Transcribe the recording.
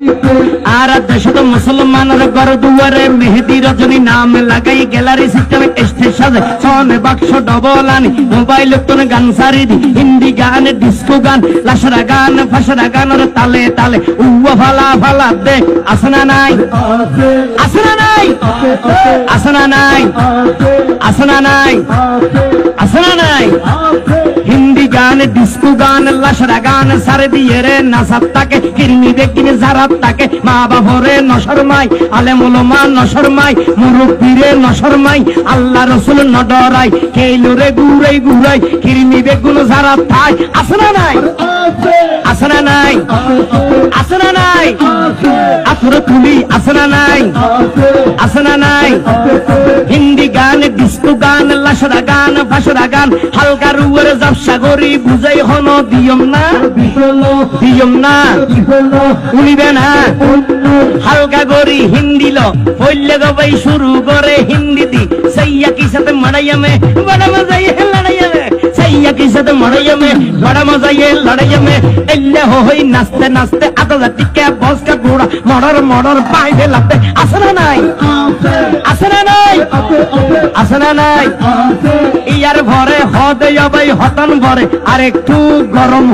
আর দেশ তো মুসলমানের ঘর দুয়ারে মেহেদি রজনী নাম লাগাই গ্যালারি সিস্টেমে স্টেজ সাজে সনে বাক্স ডবল আনি মোবাইল তোর গান সারি দি হিন্দি গান ডিস্কো গান লাশরা গান ফাশরা গানের তালে তালে উয়া ফালা ফালা দে আসনা নাই আসনা নাই আসনা নাই আসনা নাই আসনা নাই হিন্দি গান ডিস্কো গান লাশরা গান সারে দিয়ে রে নাসাত তাকে কিরমি দেখিনে জারাত তাকে মা বাবরে নশরমাই আলেম ওলামা নশরমাই মুরব্বিরে নশরমাই আল্লাহ রাসূল নডরাই কেইলরে গুরাই গুরাই কিরমি বেগুন জারাত থাই আসনা নাই আসনা নাই আসনা নাই আফর তুলি আসনা নাই আসনা নাই হিন্দি গান ডিস্কো গান লাশরা গান ফাশরা গান হালকা রুয়ের জাবসা গরি বুঝাই হন দিয়ম না উনিবে না হালকা গরি হিন্দি লো ফইলে গবাই শুরু করে হিন্দি দি সাইয়া কি সাথে মারাইয়া মে বড় মজা ये लड़ाइया में सैया की साथ मड़ाइया में बड़ा मजा ये लड़ाइया में एल्ले होई नाचते नाचते आधा जाती के बॉस का घोड़ा मर्डर मर्डर पाई दे लगते असना नहीं असना नहीं असना नहीं यार भरे हो दे भाई हतन भरे और एक तू गरम